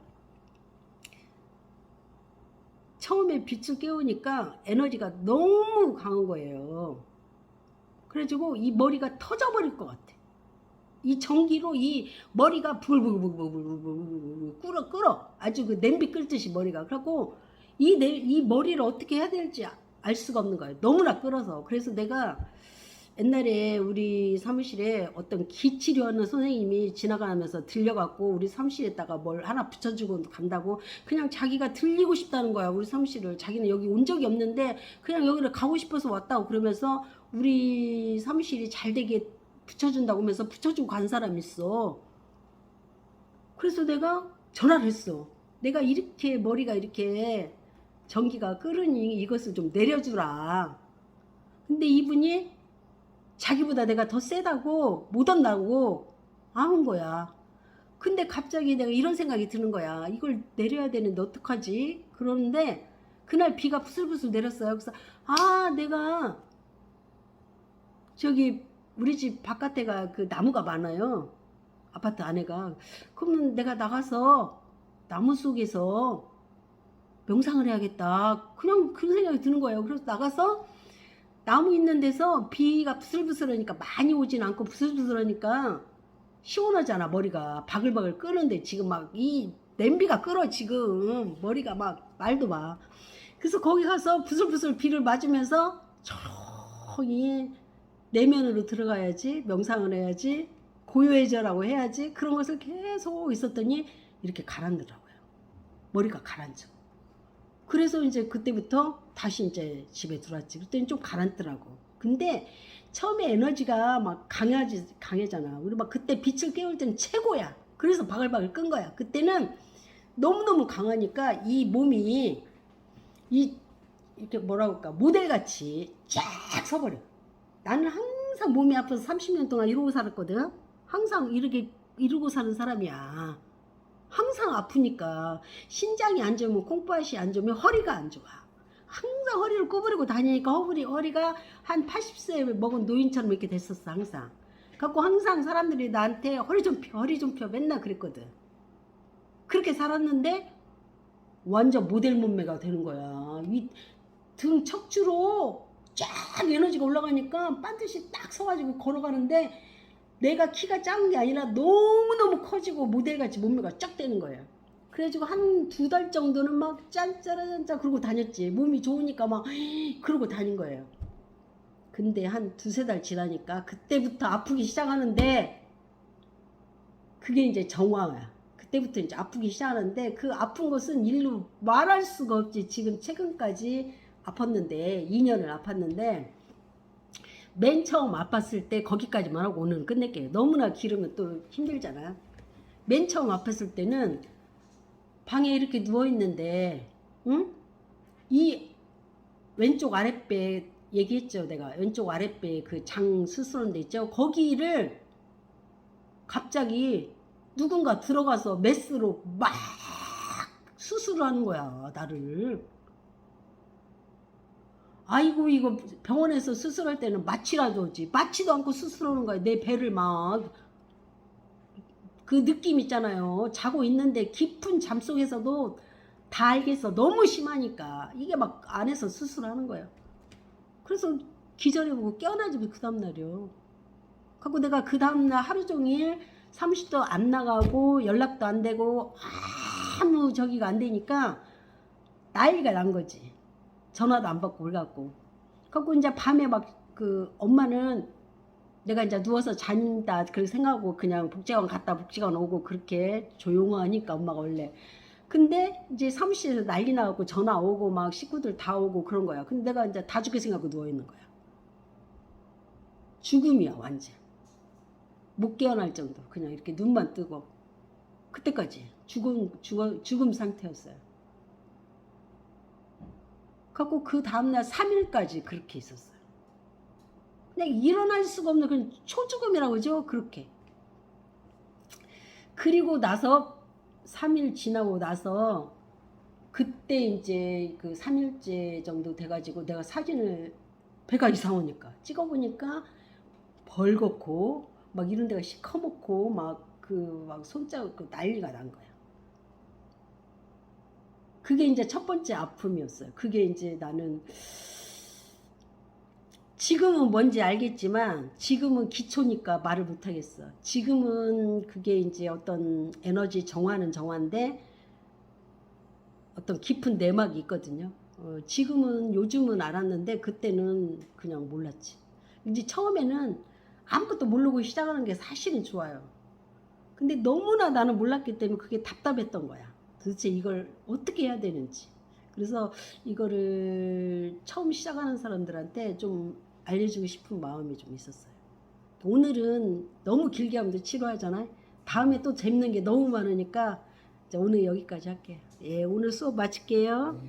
처음에 빛을 깨우니까 에너지가 너무 강한 거예요. 그래가지고 이 머리가 터져버릴 것 같아. 이 전기로 이 머리가 부글부글부글부글 끓어. 아주 그 냄비 끓듯이 머리가. 그래갖고 이 머리를 어떻게 해야 될지 알 수가 없는 거예요. 너무나 끓어서. 그래서 내가 옛날에 우리 사무실에 어떤 기치료하는 선생님이 지나가면서 들려갖고 우리 사무실에다가 뭘 하나 붙여주고 간다고 그냥 자기가 들리고 싶다는 거야. 우리 사무실을. 자기는 여기 온 적이 없는데 그냥 여기를 가고 싶어서 왔다고 그러면서 우리 사무실이 잘 되게 붙여준다고 하면서 붙여주고 간 사람이 있어. 그래서 내가 전화를 했어. 내가 이렇게 머리가 이렇게 전기가 끓으니 이것을 좀 내려주라. 근데 이분이 자기보다 내가 더 세다고 못 온다고 안 거야. 근데 갑자기 내가 이런 생각이 드는 거야. 이걸 내려야 되는데 어떡하지? 그러는데 그날 비가 부슬부슬 내렸어요. 그래서 아, 내가 저기 우리 집 바깥에가 그 나무가 많아요. 아파트 안에가. 그러면 내가 나가서 나무 속에서 명상을 해야겠다. 그냥 그런 생각이 드는 거예요. 그래서 나가서 나무 있는 데서 비가 부슬부슬하니까 많이 오진 않고 부슬부슬하니까 시원하잖아. 머리가 바글바글 끄는데 지금 막 이 냄비가 끓어 지금 머리가 막 말도 마. 그래서 거기 가서 부슬부슬 비를 맞으면서 조용히 내면으로 들어가야지, 명상을 해야지, 고요해져라고 해야지, 그런 것을 계속 있었더니 이렇게 가라앉더라고요. 머리가 가라앉아. 그래서 이제 그때부터 다시 이제 집에 들어왔지. 그랬더니 좀 가라앉더라고. 근데 처음에 에너지가 막 강해잖아. 우리 막 그때 빛을 깨울 때는 최고야. 그래서 바글바글 끈 거야. 그때는 너무너무 강하니까 이 몸이 이렇게 뭐라고 할까, 모델같이 쫙 서버려. 나는 항상 몸이 아파서 30년 동안 이러고 살았거든. 항상 이러고 사는 사람이야. 항상 아프니까 신장이 안 좋으면 콩팥이 안 좋으면 허리가 안 좋아. 항상 허리를 구부리고 다니니까 허리가 한 80세 먹은 노인처럼 이렇게 됐었어. 항상. 갖고 항상 사람들이 나한테 허리 좀 펴 맨날 그랬거든. 그렇게 살았는데 완전 모델 몸매가 되는 거야. 이 등 척추로 쫙 에너지가 올라가니까 반드시 딱 서가지고 걸어가는데 내가 키가 작은 게 아니라 너무너무 커지고 모델같이 몸매가 쫙 되는 거예요. 그래가지고 한 2달 정도는 막 짠짜라짠짜 그러고 다녔지. 몸이 좋으니까 막 그러고 다닌 거예요. 근데 한 2-3달 지나니까 그때부터 아프기 시작하는데 그게 이제 정화야. 그때부터 이제 아프기 시작하는데 그 아픈 것은 일로 말할 수가 없지. 지금 최근까지 아팠는데 2년을 아팠는데 맨 처음 아팠을 때 거기까지만 하고 오늘 끝낼게요. 너무나 길으면 또 힘들잖아. 맨 처음 아팠을 때는 방에 이렇게 누워있는데 응? 이 왼쪽 아랫배 얘기했죠. 내가 왼쪽 아랫배 그 장 수술하는 데 있죠. 거기를 갑자기 누군가 들어가서 메스로 막 수술을 하는 거야. 나를. 아이고 이거 병원에서 수술할 때는 마취라도 하지. 마취도 않고 수술하는 거야. 내 배를 막. 그 느낌 있잖아요. 자고 있는데 깊은 잠 속에서도 다 알겠어. 너무 심하니까. 이게 막 안에서 수술하는 거예요. 그래서 기절해보고 깨어나지 그 다음날이요. 그래서 내가 그 다음날 하루 종일 사무실도 안 나가고 연락도 안 되고 아무 저기가 안 되니까 난리가 난 거지. 전화도 안 받고 올갖고. 그래갖고 이제 밤에 막 그 엄마는 내가 이제 누워서 잔다 그렇게 생각하고 그냥 복지관 갔다 복지관 오고 그렇게 조용하니까 엄마가 원래. 근데 이제 사무실에서 난리 나갖고 전화 오고 막 식구들 다 오고 그런 거야. 근데 내가 이제 다 죽게 생각하고 누워있는 거야. 죽음이야 완전. 못 깨어날 정도. 그냥 이렇게 눈만 뜨고. 그때까지 죽음 상태였어요. 갖고 그 다음날 3일까지 그렇게 있었어요. 그냥 일어날 수가 없는 그런 초죽음이라고 하죠. 그렇게. 그리고 나서 3일 지나고 나서 그때 이제 그 3일째 정도 돼가지고 내가 사진을 배가 이상하니까 찍어보니까 벌겋고 막 이런 데가 시커멓고 막 손자국 난리가 난 거야. 그게 이제 첫 번째 아픔이었어요. 그게 이제 나는 지금은 뭔지 알겠지만 지금은 기초니까 말을 못하겠어. 지금은 그게 이제 어떤 에너지 정화는 정화인데 어떤 깊은 내막이 있거든요. 지금은 요즘은 알았는데 그때는 그냥 몰랐지. 이제 처음에는 아무것도 모르고 시작하는 게 사실은 좋아요. 근데 너무나 나는 몰랐기 때문에 그게 답답했던 거야. 도대체 이걸 어떻게 해야 되는지. 그래서 이거를 처음 시작하는 사람들한테 좀 알려주고 싶은 마음이 좀 있었어요. 오늘은 너무 길게 하면 치료하잖아요. 다음에 또 재밌는 게 너무 많으니까 오늘 여기까지 할게요. 예, 오늘 수업 마칠게요.